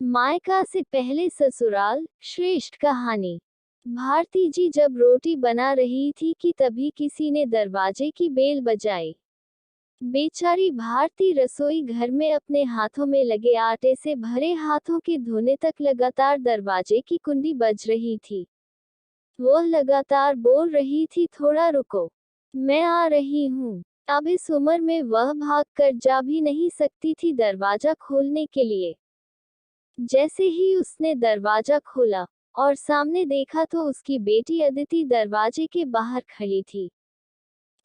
मायका से पहले ससुराल, श्रेष्ठ कहानी। भारती जी जब रोटी बना रही थी कि तभी किसी ने दरवाजे की बेल बजाई। बेचारी भारती रसोई घर में अपने हाथों में लगे आटे से भरे हाथों के धोने तक लगातार दरवाजे की कुंडी बज रही थी। वह लगातार बोल रही थी, थोड़ा रुको, मैं आ रही हूँ। अब इस उम्र में वह भाग कर जा भी नहीं सकती थी दरवाजा खोलने के लिए। जैसे ही उसने दरवाजा खोला और सामने देखा तो उसकी बेटी अदिति दरवाजे के बाहर खड़ी थी।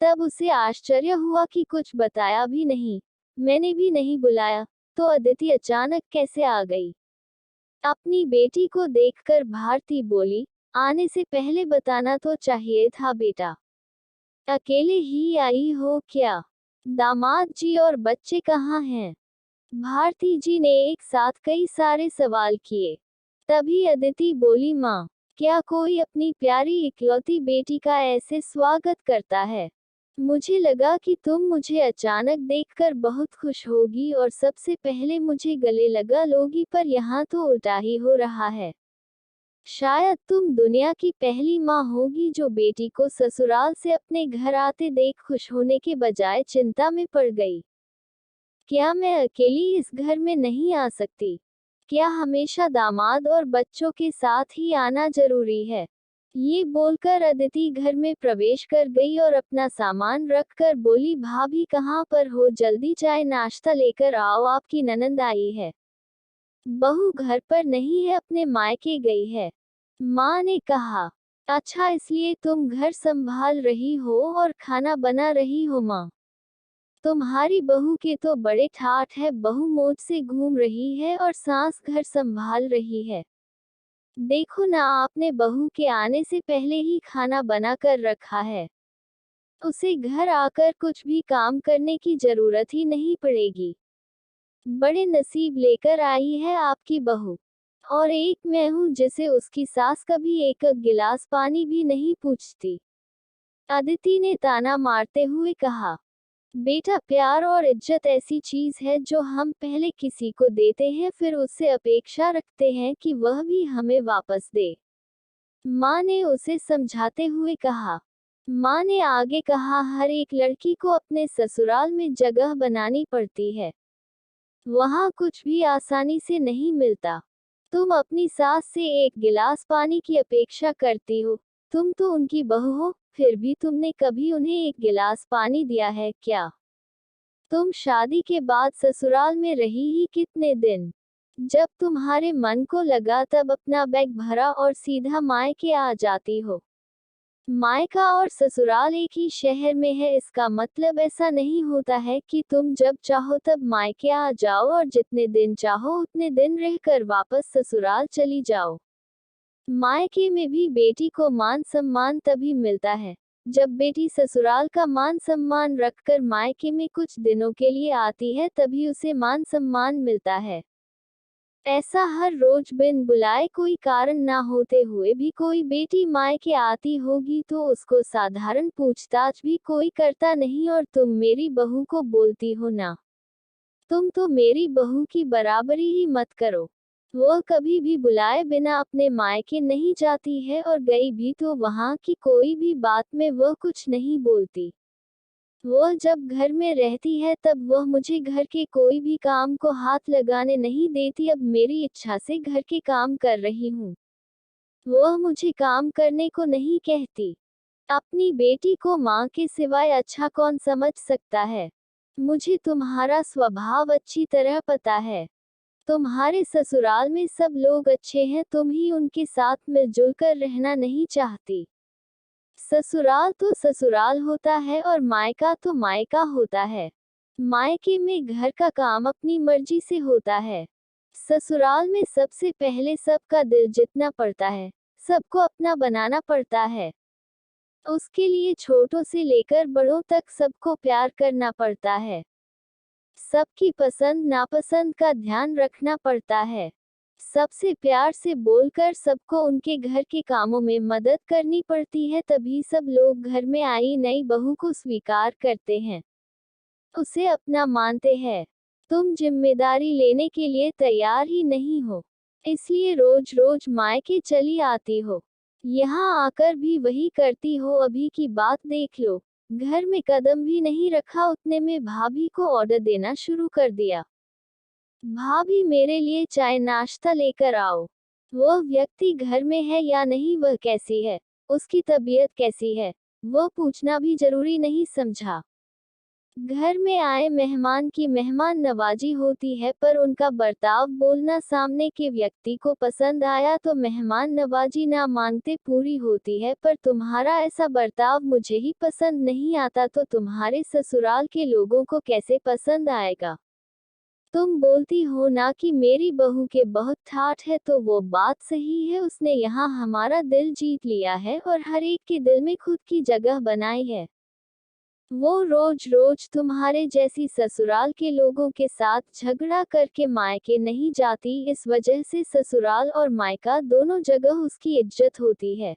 तब उसे आश्चर्य हुआ कि कुछ बताया भी नहीं, मैंने भी नहीं बुलाया, तो अदिति अचानक कैसे आ गई। अपनी बेटी को देखकर भारती बोली, आने से पहले बताना तो चाहिए था बेटा। अकेले ही आई हो क्या? दामाद जी और बच्चे कहाँ हैं? भारती जी ने एक साथ कई सारे सवाल किए। तभी अदिति बोली, माँ, क्या कोई अपनी प्यारी इकलौती बेटी का ऐसे स्वागत करता है? मुझे लगा कि तुम मुझे अचानक देखकर बहुत खुश होगी और सबसे पहले मुझे गले लगा लोगी, पर यहाँ तो उल्टा ही हो रहा है। शायद तुम दुनिया की पहली माँ होगी जो बेटी को ससुराल से अपने घर आते देख खुश होने के बजाय चिंता में पड़ गई। क्या मैं अकेली इस घर में नहीं आ सकती? क्या हमेशा दामाद और बच्चों के साथ ही आना जरूरी है? ये बोलकर अदिति घर में प्रवेश कर गई और अपना सामान रखकर बोली, भाभी कहाँ पर हो? जल्दी चाय नाश्ता लेकर आओ, आपकी ननंद आई है। बहू घर पर नहीं है, अपने मायके गई है। माँ ने कहा, अच्छा इसलिए तुम घर संभाल रही हो और खाना बना रही हो? माँ, तुम्हारी बहू के तो बड़े ठाठ है, बहू मौज से घूम रही है और सास घर संभाल रही है। देखो ना, आपने बहू के आने से पहले ही खाना बना कर रखा है। उसे घर आकर कुछ भी काम करने की जरूरत ही नहीं पड़ेगी। बड़े नसीब लेकर आई है आपकी बहू। और एक मैं हूँ जिसे उसकी सास कभी एक गिलास पानी भी नहीं पूछती। अदिति ने ताना मारते हुए कहा, बेटा, प्यार और इज्जत ऐसी चीज है जो हम पहले किसी को देते हैं, फिर उससे अपेक्षा रखते हैं कि वह भी हमें वापस दे। माँ ने उसे समझाते हुए कहा। माँ ने आगे कहा, हर एक लड़की को अपने ससुराल में जगह बनानी पड़ती है। वहाँ कुछ भी आसानी से नहीं मिलता। तुम अपनी सास से एक गिलास पानी की अपेक्षा करती हो। तुम तो उनकी बहू हो, फिर भी तुमने कभी उन्हें एक गिलास पानी दिया है क्या? तुम शादी के बाद ससुराल में रही ही कितने दिन? जब तुम्हारे मन को लगा तब अपना बैग भरा और सीधा मायके आ जाती हो। मायका और ससुराल एक ही शहर में है, इसका मतलब ऐसा नहीं होता है कि तुम जब चाहो तब मायके आ जाओ और जितने दिन चाहो उतने दिन रहकर वापस ससुराल चली जाओ। मायके में भी बेटी को मान सम्मान तभी मिलता है जब बेटी ससुराल का मान सम्मान रखकर मायके में कुछ दिनों के लिए आती है, तभी उसे मान सम्मान मिलता है। ऐसा हर रोज बिन बुलाए कोई कारण ना होते हुए भी कोई बेटी मायके आती होगी तो उसको साधारण पूछताछ भी कोई करता नहीं, और तुम मेरी बहू को बोलती हो ना, तुम तो मेरी बहू की बराबरी ही मत करो। वह कभी भी बुलाए बिना अपने मायके नहीं जाती है, और गई भी तो वहाँ की कोई भी बात में वह कुछ नहीं बोलती। वह जब घर में रहती है तब वह मुझे घर के कोई भी काम को हाथ लगाने नहीं देती। अब मेरी इच्छा से घर के काम कर रही हूँ, वह मुझे काम करने को नहीं कहती। अपनी बेटी को माँ के सिवाय अच्छा कौन समझ सकता है? मुझे तुम्हारा स्वभाव अच्छी तरह पता है। तुम्हारे ससुराल में सब लोग अच्छे हैं, तुम ही उनके साथ मिलजुल कर रहना नहीं चाहती। ससुराल तो ससुराल होता है और मायका तो मायका होता है। मायके में घर का काम अपनी मर्जी से होता है। ससुराल में सबसे पहले सबका दिल जीतना पड़ता है, सबको अपना बनाना पड़ता है। उसके लिए छोटों से लेकर बड़ों तक सबको प्यार करना पड़ता है। सबकी पसंद नापसंद का ध्यान रखना पड़ता है। सबसे प्यार से बोलकर सबको उनके घर के कामों में मदद करनी पड़ती है, तभी सब लोग घर में आई नई बहू को स्वीकार करते हैं, उसे अपना मानते हैं। तुम जिम्मेदारी लेने के लिए तैयार ही नहीं हो, इसलिए रोज रोज मायके चली आती हो। यहाँ आकर भी वही करती हो। अभी की बात देख लो, घर में कदम भी नहीं रखा, उतने में भाभी को ऑर्डर देना शुरू कर दिया। भाभी मेरे लिए चाय नाश्ता लेकर आओ। वह व्यक्ति घर में है या नहीं, वह कैसी है, उसकी तबीयत कैसी है, वह पूछना भी जरूरी नहीं समझा। घर में आए मेहमान की मेहमान नवाजी होती है, पर उनका बर्ताव बोलना सामने के व्यक्ति को पसंद आया तो मेहमान नवाजी ना मांगते पूरी होती है। पर तुम्हारा ऐसा बर्ताव मुझे ही पसंद नहीं आता तो तुम्हारे ससुराल के लोगों को कैसे पसंद आएगा। तुम बोलती हो ना कि मेरी बहू के बहुत ठाठ है, तो वो बात सही है। उसने यहाँ हमारा दिल जीत लिया है और हर एक के दिल में खुद की जगह बनाई है। वो रोज रोज तुम्हारे जैसी ससुराल के लोगों के साथ झगड़ा करके मायके नहीं जाती, इस वजह से ससुराल और मायका दोनों जगह उसकी इज्जत होती है।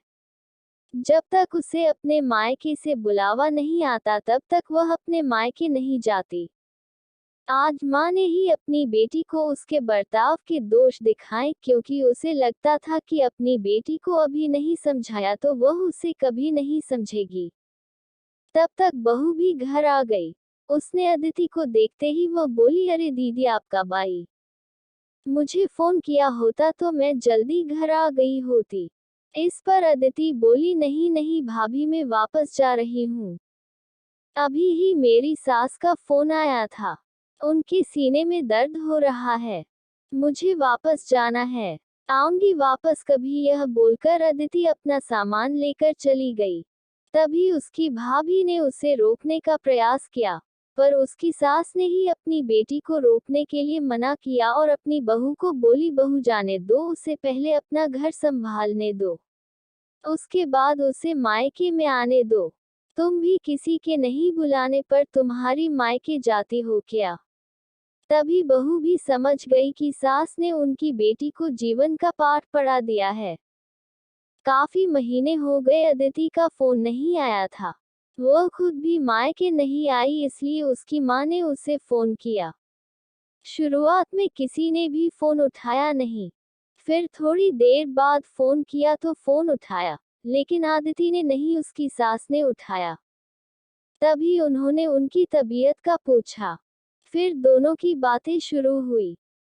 जब तक उसे अपने मायके से बुलावा नहीं आता तब तक वह अपने मायके नहीं जाती। आज माँ ने ही अपनी बेटी को उसके बर्ताव के दोष दिखाए, क्योंकि उसे लगता था कि अपनी बेटी को अभी नहीं समझाया तो वह उसे कभी नहीं समझेगी। तब तक बहू भी घर आ गई। उसने अदिति को देखते ही वह बोली, अरे दीदी आपका भाई, मुझे फोन किया होता तो मैं जल्दी घर आ गई होती। इस पर अदिति बोली, नहीं नहीं भाभी, मैं वापस जा रही हूँ। अभी ही मेरी सास का फोन आया था, उनके सीने में दर्द हो रहा है, मुझे वापस जाना है, आऊंगी वापस कभी। यह बोलकर अदिति अपना सामान लेकर चली गई। तभी उसकी भाभी ने उसे रोकने का प्रयास किया, पर उसकी सास ने ही अपनी बेटी को रोकने के लिए मना किया और अपनी बहू को बोली, बहू जाने दो, उसे पहले अपना घर संभालने दो, उसके बाद उसे मायके में आने दो। तुम भी किसी के नहीं बुलाने पर तुम्हारी मायके जाती हो क्या। तभी बहू भी समझ गई कि सास ने उनकी बेटी को जीवन का पाठ पढ़ा दिया है। काफी महीने हो गए अदिति का फोन नहीं आया था। वह खुद भी मायके नहीं आई, इसलिए उसकी माँ ने उसे फोन किया। शुरुआत में किसी ने भी फोन उठाया नहीं, फिर थोड़ी देर बाद फोन किया तो फोन उठाया, लेकिन अदिति ने नहीं, उसकी सास ने उठाया। तभी उन्होंने उनकी तबीयत का पूछा, फिर दोनों की बातें शुरू हुई।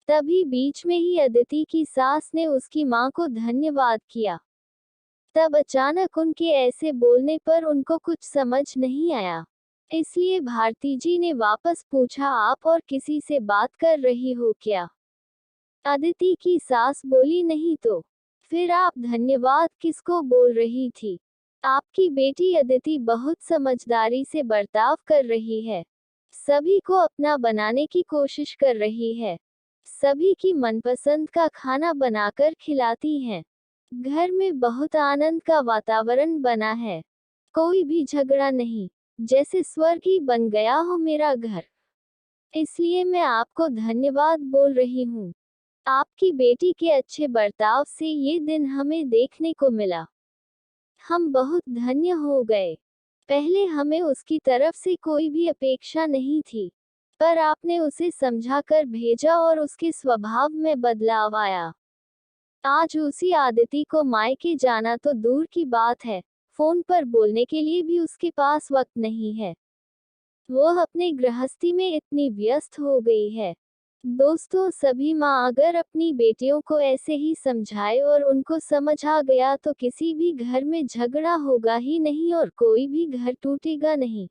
तभी बीच में ही अदिति की सास ने उसकी माँ को धन्यवाद किया। तब अचानक उनके ऐसे बोलने पर उनको कुछ समझ नहीं आया, इसलिए भारती जी ने वापस पूछा, आप और किसी से बात कर रही हो क्या। अदिति की सास बोली, नहीं तो फिर आप धन्यवाद किसको बोल रही थी। आपकी बेटी अदिति बहुत समझदारी से बर्ताव कर रही है, सभी को अपना बनाने की कोशिश कर रही है, सभी की मनपसंद का खाना बनाकर खिलाती हैं। घर में बहुत आनंद का वातावरण बना है, कोई भी झगड़ा नहीं, जैसे स्वर्ग ही बन गया हो मेरा घर। इसलिए मैं आपको धन्यवाद बोल रही हूँ। आपकी बेटी के अच्छे बर्ताव से ये दिन हमें देखने को मिला, हम बहुत धन्य हो गए। पहले हमें उसकी तरफ से कोई भी अपेक्षा नहीं थी, पर आपने उसे समझाकर भेजा और उसके स्वभाव में बदलाव आया। आज उसी अदिति को मायके जाना तो दूर की बात है, फोन पर बोलने के लिए भी उसके पास वक्त नहीं है। वो अपने गृहस्थी में इतनी व्यस्त हो गई है। दोस्तों, सभी माँ अगर अपनी बेटियों को ऐसे ही समझाए और उनको समझ आ गया तो किसी भी घर में झगड़ा होगा ही नहीं और कोई भी घर टूटेगा नहीं।